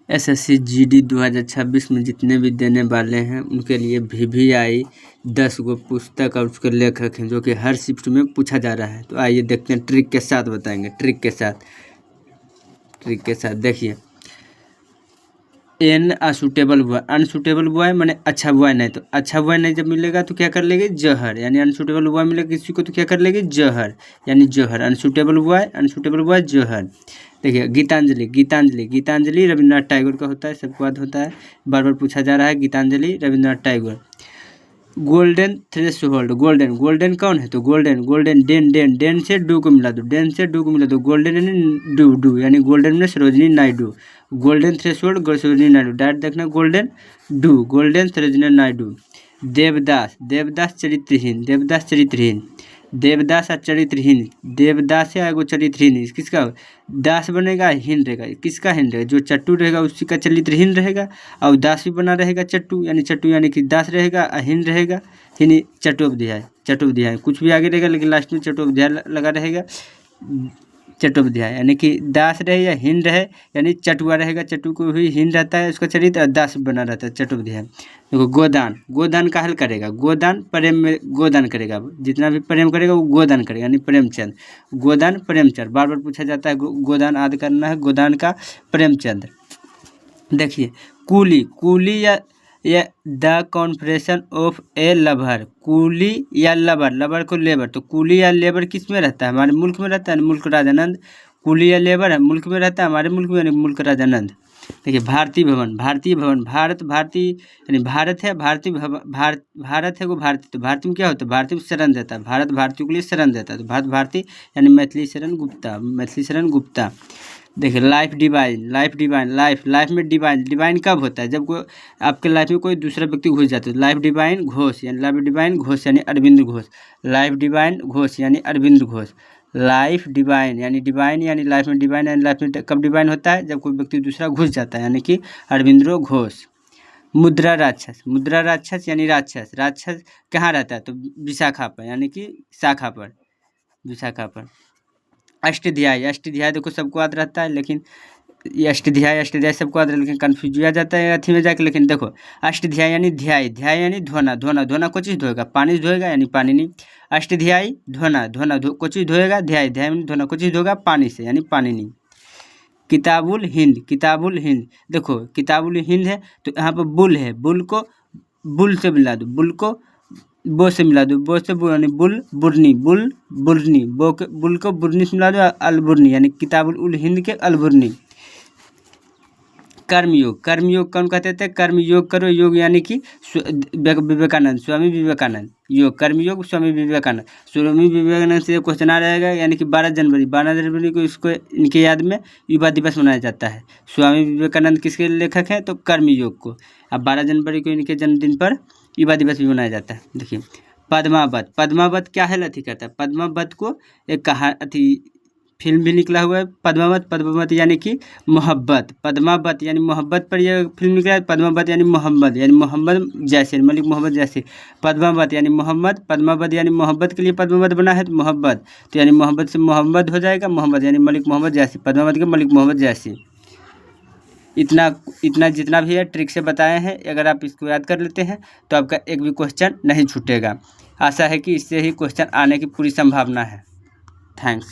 SSC GD 2026 में जितने भी देने वाले हैं उनके लिए VVI 10 गो पुस्तक और उसके लेखक हैं जो कि हर शिफ्ट में पूछा जा रहा है। तो आइए देखते हैं, ट्रिक के साथ बताएंगे। ट्रिक के साथ देखिए, an unsuitable boy, unsuitable boy मैंने अच्छा बॉय नहीं, तो अच्छा बॉय नहीं जब मिलेगा तो क्या कर लेगी, जहर, यानी अनसूटेबल बॉय मिलेगा किसी को तो क्या कर लेगी, जहर, यानी जहर, अनसूटेबल बॉय जहर। देखिए गीतांजलि रविन्द्रनाथ टैगोर का होता है, सबको याद होता है, बार बार पूछा जा रहा है, Gitanjali Rabindranath Tagore. Golden threshold, golden कौन है, तो गोल्डन डेन से डू को मिला दो, गोल्डन यानी डू यानी गोल्डन में Sarojini Naidu, golden threshold Sarojini Naidu, direct देखना, गोल्डन सरोजिनी नायडू। देवदास चरित्रहीन, देवदास या एगो चरित्रहीन, किसका दास बनेगा, हीन रहेगा, किसका हीन रहेगा, जो चट्टू रहेगा उसी का चरित्रहीन रहेगा, और दास भी बना रहेगा चट्टू यानी कि दास रहेगा, हीन रहेगा, हीन चट्टोपाध्याय, कुछ भी आगे रहेगा लेकिन लास्ट में चट्टोपाध्याय लगा रहेगा, चट्टोपाध्याय, यानी कि दास रहे या हीन रहे, यानी चटुआ रहेगा, चट्टू को भी हीन रहता है उसका चरित्र, और दास बना रहता है चट्टोपाध्याय। देखो गोदान का हल करेगा, गोदान प्रेम में गोदान करेगा, जितना भी प्रेम करेगा वो गोदान करेगा, यानी प्रेमचंद, गोदान प्रेमचंद, बार बार पूछा जाता है, गोदान याद करना है, गोदान का प्रेमचंद। देखिए कूली या the confession of a lover, coolie या लवर को लेबर, तो कूली या लेबर किस में रहता है, हमारे मुल्क में रहता है, मुल्क राजानंद, कूली या लेबर है मुल्क में रहता है, हमारे मुल्क में, यानी मुल्क राजानंद। देखिए भारती भवन, भारती यानी भारत है, भारतीय भारत है वो भारती, तो भारती में क्या होता है, भारती में शरण देता है, भारत भारतीयों के लिए शरण देता है, तो भारती यानी मैथिली शरण गुप्ता। देखिए लाइफ में डिवाइन कब होता है, जब कोई आपके लाइफ में कोई दूसरा व्यक्ति घुस जाता है, लाइफ डिवाइन घोष यानी अरविंद घोष, लाइफ डिवाइन घोष यानी अरविंद घोष, लाइफ डिवाइन यानी लाइफ में डिवाइन, यानी लाइफ में कब डिवाइन होता है, जब कोई व्यक्ति दूसरा घुस जाता है, यानी कि अरविंदो घोष। मुद्रा राक्षस यानी राक्षस कहाँ रहता है, तो विशाखा पर, यानी कि शाखा पर, विशाखा पर। अष्टध्यायी देखो सबको याद रहता है, लेकिन ये अष्टध्यायी सबको याद रहता है, लेकिन कन्फ्यूज हो जाता है अथी में जाके। लेकिन देखो अष्टध्यायी यानी ध्याय यानी धोना को चीज़ धोएगा, पानी धोएगा यानी पानी नहीं, अष्टध्यायी धोना को चीज़ धोएगा, ध्याय यानी धोना को चीज़ धोएगा पानी से, यानी पानी नहीं। किताबुल हिंद, देखो किताबुल हिंद है तो यहाँ पर बुल है, बुल को बुल से मिला दो, बुल को बो से मिला दो, बो से यानी बुरनी, बुल को बुरनी से मिला दो, अलबुरनी, यानी किताबुल उल हिंद के अलबुरनी। कर्मयोग कौन कहते थे, कर्मयोग करो, योग यानी कि विवेकानंद, स्वामी विवेकानंद, योग कर्मयोग स्वामी विवेकानंद से क्वेश्चन आ रहेगा, यानी कि 12 जनवरी को इसको इनके याद में युवा दिवस मनाया जाता है। स्वामी विवेकानंद किसके लेखक हैं, तो कर्मयोग को, अब 12 जनवरी को इनके जन्मदिन पर युवा दिवस भी मनाया जाता है। देखिए पद्मावत क्या है अथी करता है, पद्मावत को एक फिल्म भी निकला हुआ है, पद्मावत यानी कि मोहब्बत, पद्मावत यानी मोहब्बत पर यह फिल्म निकला है, पद्मावत यानी मोहम्मद जैसे, मलिक मोहम्मद जैसे, पद्मावत यानी मोहम्मद, पद्मावत यानी मोहब्बत के लिए पद्मावत बना है, तो मोहब्बत, तो यानी मोहब्बत से मोहम्मद हो जाएगा, मोहम्मद यानी मलिक मोहम्मद जैसे, पद्मावत के मलिक मोहम्मद जैसे। इतना जितना भी है ट्रिक से बताए हैं, अगर आप इसको याद कर लेते हैं तो आपका एक भी क्वेश्चन नहीं छूटेगा। आशा है कि इससे ही क्वेश्चन आने की पूरी संभावना है। थैंक्स।